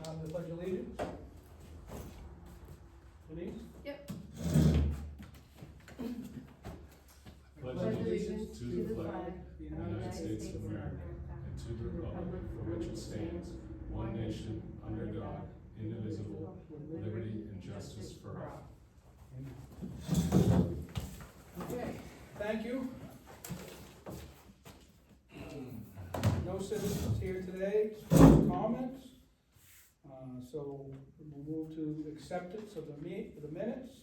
The pledge of allegiance. Denise? Yep. Pledge allegiance to the flag of the United States of America and to the republic for which it stands, one nation, under God, indivisible, with liberty and justice for all. Okay, thank you. No citizens here today, comments. So we'll move to acceptance of the minutes.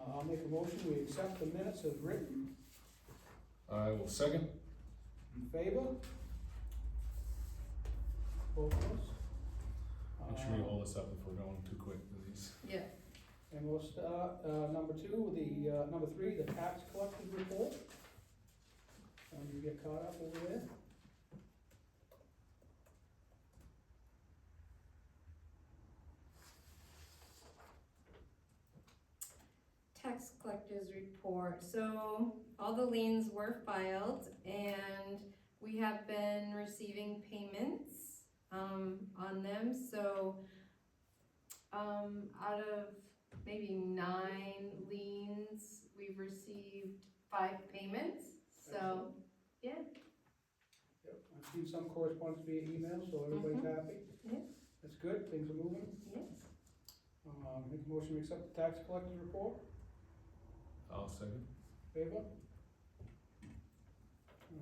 I'll make a motion, we accept the minutes as written. I will second. In favor? Both of us? Make sure you hold us up if we're going too quick with these. Yeah. And we'll start, number three, the tax collector's report. You get caught up over there. Tax collector's report. So all the liens were filed and we have been receiving payments on them. So out of maybe 9 liens, we've received 5 payments. So yeah. Yep, I've seen some correspondence via email, so everybody's happy. Yeah. That's good, things are moving. Yes. Make a motion to accept the tax collector's report. I'll second. Favor? All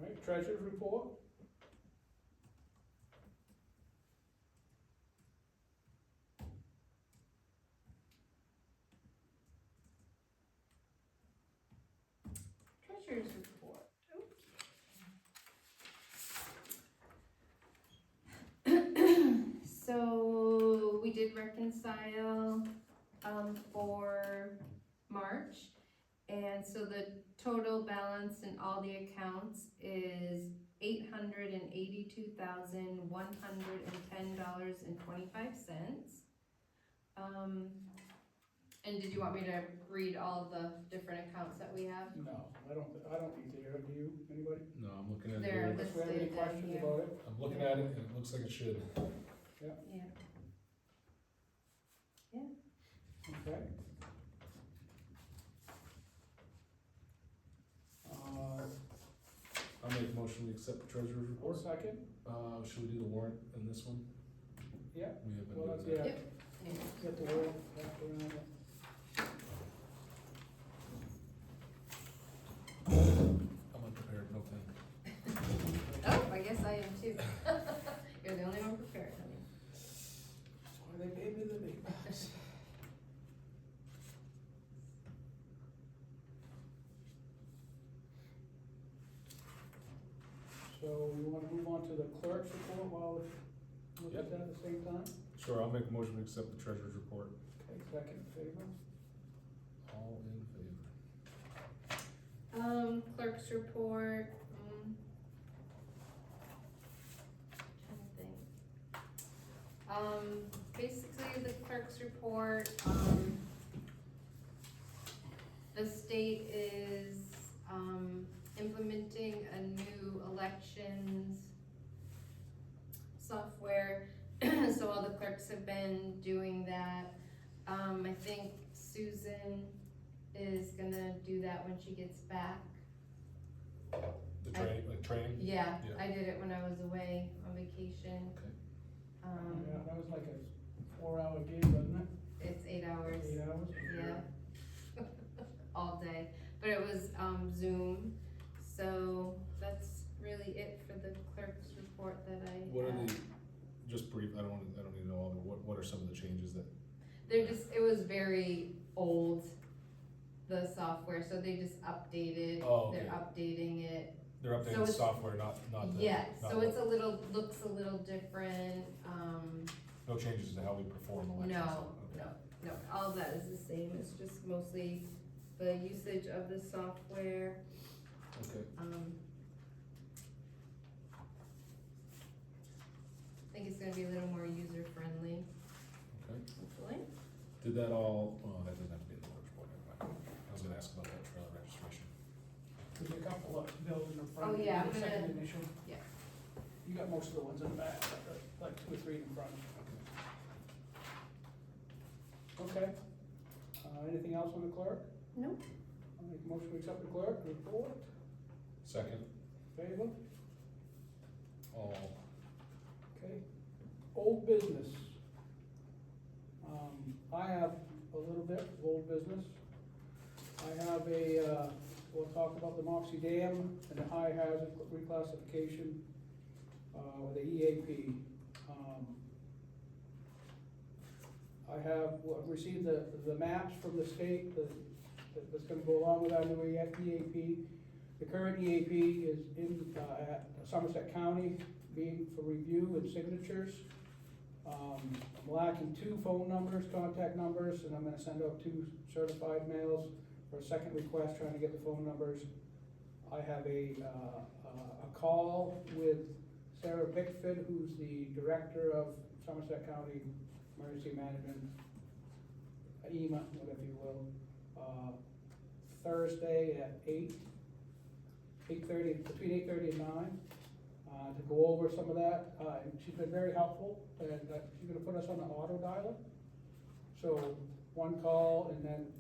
right, treasurer's report. Treasurer's report. So we did reconcile for March, and so the total balance in all the accounts is $882,110.25. And did you want me to read all the different accounts that we have? No, I don't need to hear it, do you, anybody? No, I'm looking at it There. here. Unless we have any Listed down questions here. about it? I'm looking at it and it looks like it should. Yeah. Okay. I'll make a motion we accept the treasurer's One report. second. Should we do the warrant in this one? Yeah, We have been well, doing that's, that. yeah, Yep. get the word back around it. I'm unprepared, no pen. Oh, I guess I am too. You're the only one prepared, honey. That's why they paid me the big bucks. So we wanna move on to the clerk's report while we look at that at the same time? Sure, I'll make a motion to accept the treasurer's report. Okay, second, favor? All in favor. Clerk's report, trying to think. Basically the clerk's report, the state is, implementing a new elections software, so all the clerks have been doing that. I think Susan is gonna do that when she gets back. The training, like training? Yeah, Yeah. I did it when I was away on vacation. Okay. Yeah, that was like a 4-hour gig, wasn't it? It's 8 hours. 8 hours? Yeah. All day, but it was Zoom, so that's really it for the clerk's report that I What are have. the, just brief, I don't need to know all of it, what are some of the changes that? It was very old, the software, so they just updated. Oh, okay. They're updating it. They're updating So the it's- software, not the. Yeah, not so the- it's looks a little different, No changes to how we perform elections? No, Okay. no, all of that is the same, it's just mostly the usage of the software. Okay. I think it's gonna be a little more user friendly, Okay. hopefully. Did that all, oh, that doesn't have to be in the clerk's report, never mind. I was gonna ask about that trailer registration. There's a couple of bills in the front. Oh, yeah, the I'm second gonna- initial. yeah. You got most of the ones in the back, but like 2 or 3 in the front. Okay. Okay. Anything else on the clerk? Nope. I'll make a motion to accept the clerk report. Second. Favor? All. Okay. Old business. I have a little bit of old business. I have we'll talk about the Moxie Dam and the high hazard reclassification, with the EAP. I've received the maps from the state that's gonna go along with our new EAP. The current EAP is at Somerset County, being for review and signatures. I'm lacking 2 phone numbers, contact numbers, and I'm gonna send out 2 certified mails for a second request, trying to get the phone numbers. I have a call with Sarah Bickford, who's the director of Somerset County Emergency Management, EMA, whatever you will, Thursday at 8:30, between 8:30 and 9, to go over some of that. And she's been very helpful, and she's gonna put us on the auto dialer. So 1 call, and then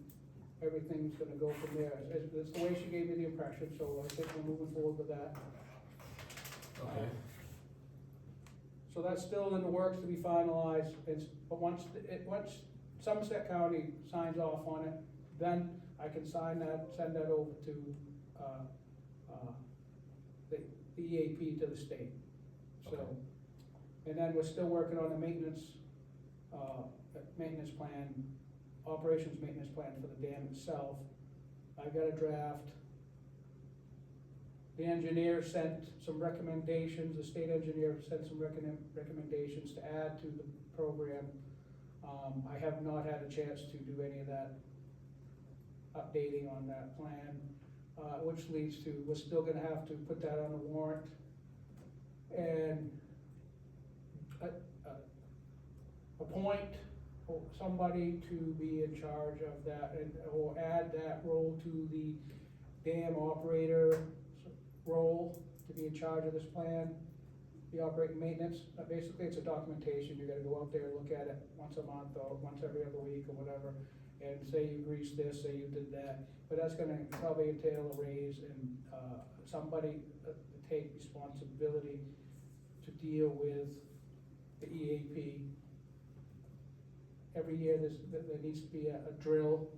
everything's gonna go from there. It's the way she gave me the impression, so I think we're moving forward with that. Okay. So that's still in the works to be finalized, but once Somerset County signs off on it, then I can sign that, send that over to, the EAP to the state. So, Okay. and then we're still working on the maintenance plan, operations maintenance plan for the dam itself. I've got a draft. The engineer sent some recommendations, the state engineer sent some recommendations to add to the program. I have not had a chance to do any of that updating on that plan, which leads to, we're still gonna have to put that on the warrant. And appoint somebody to be in charge of that, or add that role to the dam operator role, to be in charge of this plan, the operating maintenance. Basically, it's a documentation. You gotta go out there and look at it once a month, or once every other week, or whatever, and say you greased this, say you did that. But that's gonna probably entail a raise and somebody to take responsibility to deal with the EAP. Every year, there needs to be a drill,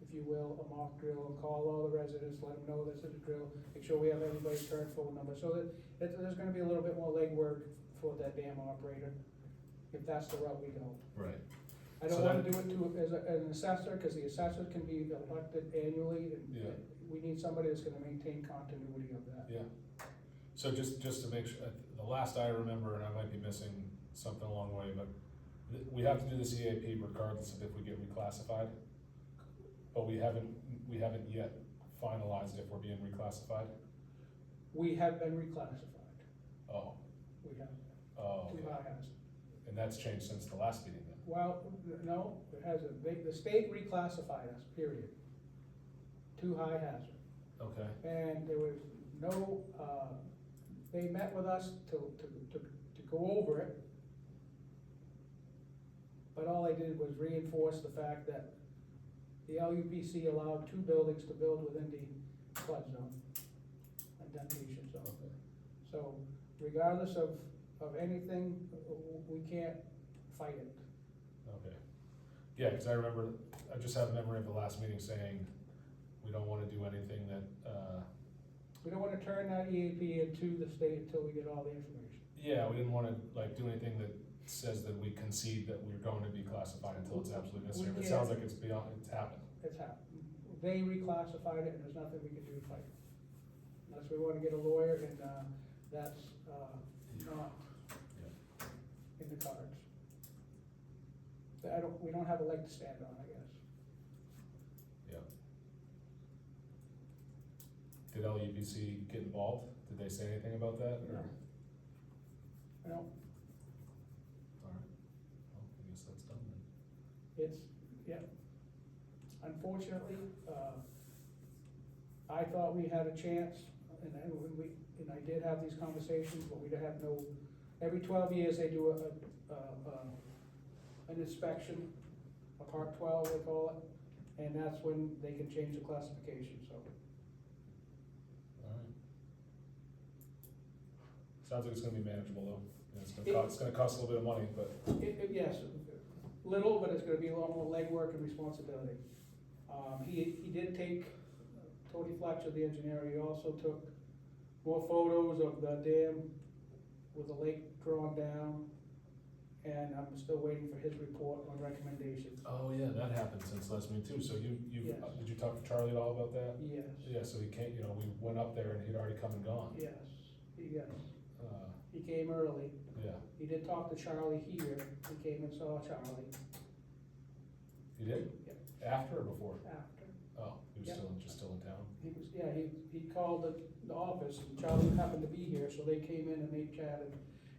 if you will, a mock drill, and call all the residents, let them know this is a drill, make sure we have everybody's current phone number, so that there's gonna be a little bit more legwork for that dam operator, if that's the route we go. Right. I don't So wanna then- do it as an assessor, cause the assessor can be elected annually, and Yeah. we need somebody that's gonna maintain continuity of that. Yeah. So just to make sure, the last I remember, and I might be missing something along the way, but we have to do this EAP regardless of if we get reclassified. But we haven't yet finalized if we're being reclassified. We have been reclassified, Oh, we have, oh, too okay. high hazard. And that's changed since the last meeting then? Well, no, it hasn't. The state reclassified us, period. Too high hazard. Okay, And there was no, they met with us to go over it. But all they did was reinforce the fact that the LUPC allowed 2 buildings to build within the flood zone, indentation zone. okay. So regardless of anything, we can't fight it. Okay. Yeah, cause I just have a memory of the last meeting saying, we don't wanna do anything that, We don't wanna turn that EAP into the state until we get all the information. yeah, we didn't wanna like do anything that says that we concede that we're going to be classified until it's absolutely necessary. It sounds like it's happened. It's happened. They reclassified it, and there's nothing we can do to fight it. Unless we wanna get a lawyer, and, that's, not in the cards. We don't have a leg to stand on, I guess. Yeah. Did LUPC get involved? Did they say anything about that, or? No. Well, Alright, well, I guess that's done then. unfortunately, I thought we had a chance, and I did have these conversations, but we have no, every 12 years they do an inspection a Part 12, they call it, and that's when they can change the classification, so. Alright. Sounds like it's gonna be manageable though. You know, it's gonna cost a little bit of money, but, Yes, little, but it's gonna be a lot more legwork and responsibility. He did take, Tony Fletcher, the engineer, he also took more photos of the dam with the lake drawn down, and I'm still waiting for his report on recommendations. oh yeah, that happened since last meeting too, so you, Yes. did you talk to Charlie at all about that? Yes. Yeah, so he came, you know, we went up there and he'd already come and gone. Yes, yes, Uh, he came early, yeah, he did talk to Charlie here, he came and saw Charlie he did? Yep. After or before? after. Oh, he was Yep. still in town? He was, yeah, he called the office, and Charlie happened to be here, so they came in and they chatted,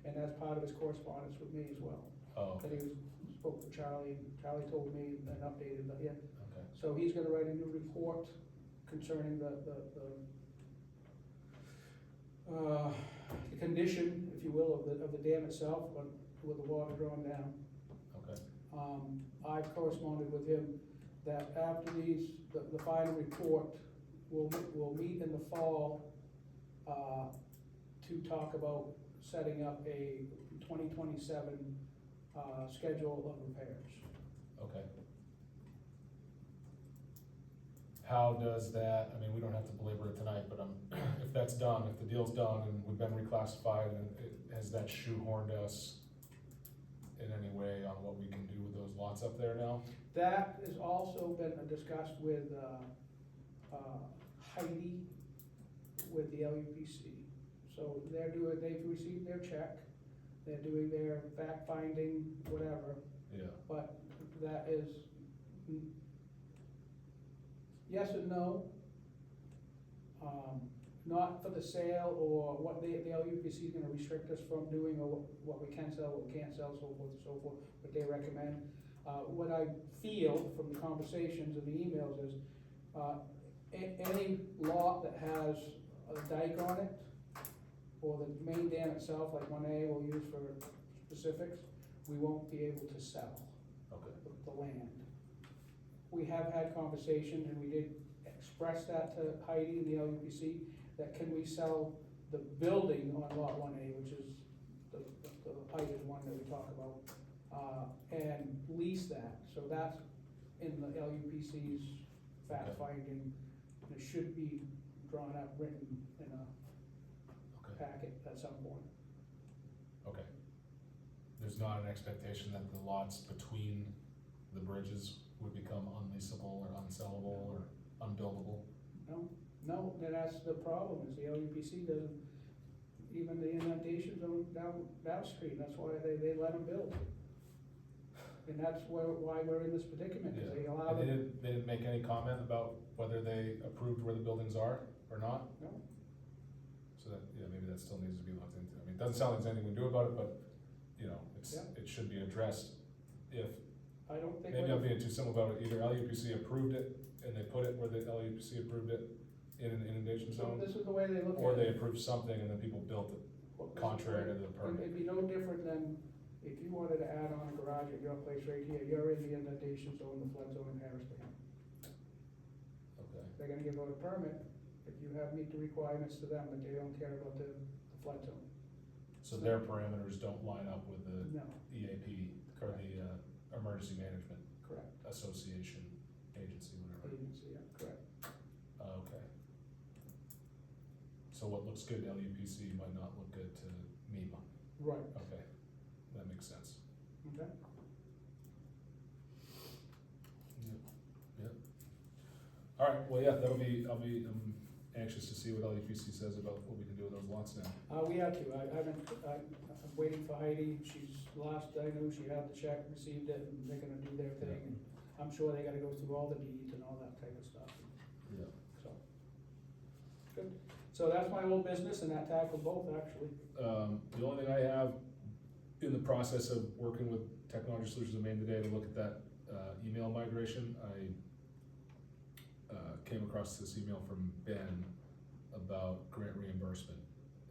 and that's part of his correspondence with me as well. Oh, That he spoke to Charlie, and Charlie told me and updated, but yeah, okay, so he's gonna write a new report concerning the condition, if you will, of the dam itself, with the water drawn down. okay, I've corresponded with him that after the final report, we'll meet in the fall, to talk about setting up a 2027, schedule of repairs. okay. How does that, I mean, we don't have to belabor it tonight, but if that's done, if the deal's done and we've been reclassified, and has that shoehorned us in any way on what we can do with those lots up there now? That has also been discussed with, Heidi, with the LUPC. So they've received their check, they're doing their fact finding, whatever, Yeah, but that is yes and no. Not for the sale or what the LUPC is gonna restrict us from doing, or what we can sell, what we can't sell, so forth and so forth, what they recommend. What I feel from the conversations and the emails is, any lot that has a dike on it, or the main dam itself, like 1A we'll use for specifics, we won't be able to sell okay, the land. We have had conversations, and we did express that to Heidi and the LUPC, that can we sell the building on lot 1A, which is the heighted one that we talk about, and lease that. So that's in the LUPC's fact finding, and it should be drawn up, written in a okay, packet at some point. okay. There's not an expectation that the lots between the bridges would become unleasable or unsellable or unbuildable? No, that's the problem, is the LUPC doesn't, even the inundation zone downstream, that's why they let them build. And that's why we're in this predicament, because they allow And them. they didn't make any comment about whether they approved where the buildings are or not? No. So that, yeah, maybe that still needs to be looked into. I mean, it doesn't sound like there's anything we can do about it, but, you know, it should be addressed if, I don't think. maybe I'm being too simple about it, either LUPC approved it and they put it where the LUPC approved it in an inundation So zone, this is the way they look at it. or they approved something and then people built it contrary to the permit. It'd be no different than if you wanted to add on a garage at your place right here, you're in the inundation zone, the flood zone in Harrisburg. Okay, They're gonna give out a permit if you have meet the requirements to them, but they don't care about the flood zone. so their parameters don't line up with the No, EAP, or the, Emergency Management correct, Association, agency, whatever. agency, yeah, correct. Okay. So what looks good to LUPC might not look good to MEMA. Right, Okay, that makes sense. okay. Yep. All right, well, yeah, I'll be anxious to see what LUPC says about what we can do with those lots now. We have to, I'm waiting for Heidi, last I knew, she had the check, received it, and they're gonna do their thing, and I'm sure they gotta go through all the deeds and all that type of stuff, Yeah. so. Good, so that's my old business, and that tackled both, actually. The only thing I have in the process of working with Technology Solutions of Maine today to look at that, email migration, I, came across this email from Ben about grant reimbursement,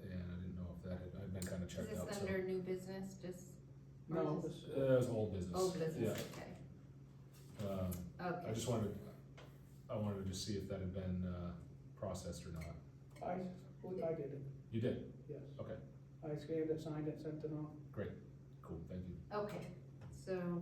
and I didn't know if that I'd been kinda Is checked this out, so. under new business, just? No, or this, It was old business. Old business, Yeah. okay. I Okay, just wanted, I wanted to just see if that had been, processed or not. I did it, You did? yes. Okay. I scanned it, signed it, sent it off. Cool, thank you. okay, so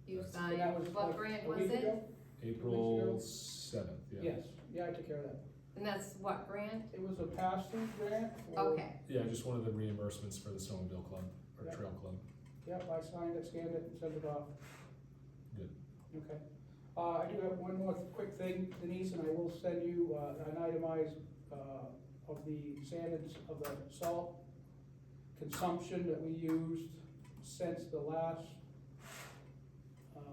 you That's- And that signed, was what like grant a was week it? ago? April 7th, yeah. Yes, yeah, I took care of that. And that's what grant? It was a pass-through grant. for- Okay, Yeah, just one of the reimbursements for the snowmobile club, or Yeah. trail club. Yep, I signed it, scanned it, and sent it off. Good. Okay. I do have one more quick thing, Denise, and I will send you, an itemized, of the standards of the salt consumption that we used since the last, Can't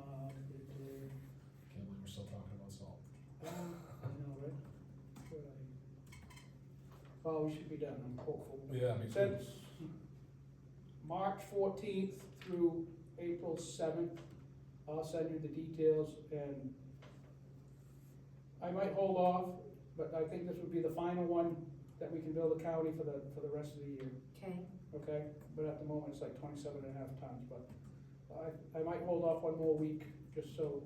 believe we're still talking about salt. I know, right? Should I- Well, we should be done, I'm hopeful. Yeah, me too. Since March 14th through April 7th, I'll send you the details, and I might hold off, but I think this would be the final one that we can bill the county for the rest of the year, okay, okay? But at the moment, it's like 27.5 tons, but I might hold off one more week, just so,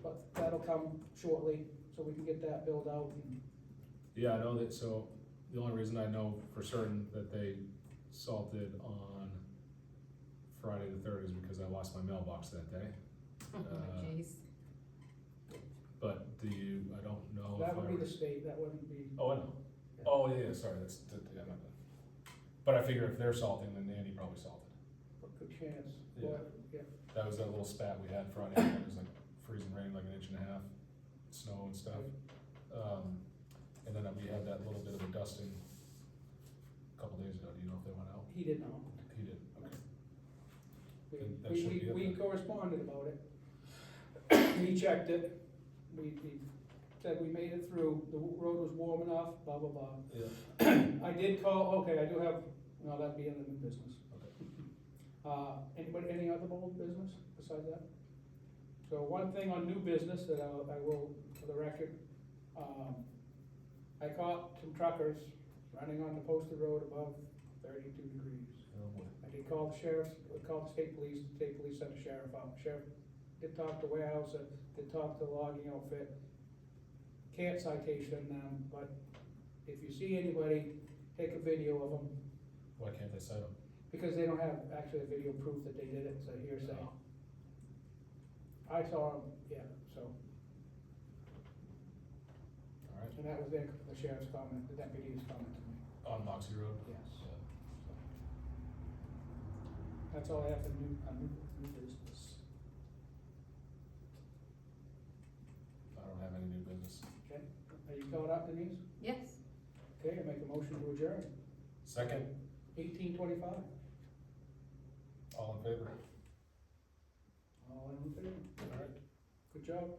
but that'll come shortly, so we can get that billed out. And Yeah, I know that, so the only reason I know for certain that they salted on Friday the 3rd is because I lost my mailbox that day. jeez, But I don't know if That would I be were- the state, that wouldn't be, Oh, I know. Oh, yeah, sorry, yeah, my bad. But I figure if they're salting, then Andy probably salted. a good chance. Yeah. But, yeah, That was that little spat we had Friday, it was like freezing rain, like 1.5 inches, snow and stuff. And then we had that little bit of a dusting a couple days ago, do you know if they went out? he did not. He did, okay. We, Then that we, should be it we then. corresponded about it. He checked it, we said we made it through, the road was warm enough, blah, blah, blah. Yeah. I did call, okay, I do have, no, that'd be in the new business. Okay. Any other old business besides that? So one thing on new business that I will, for the record, I caught some truckers running on the posted road above 32 degrees. Oh, boy. I did call the sheriff, called the state police sent the sheriff out. Sheriff did talk to warehouse, did talk to the logging outfit. Can't citation them, but if you see anybody, take a video of them, Why can't they cite them? because they don't have actually a video proof that they did it, it's a hearsay. Oh. I saw them, yeah, so, All right, and that was the sheriff's comment, the deputy's comment to me, on Moxie Road? yes. That's all I have for new business. I don't have any new business. Okay, are you caught up, Denise? yes, Okay, I make a motion to adjourn, Second, 18:25. all in favor? All in favor? All right. Good job.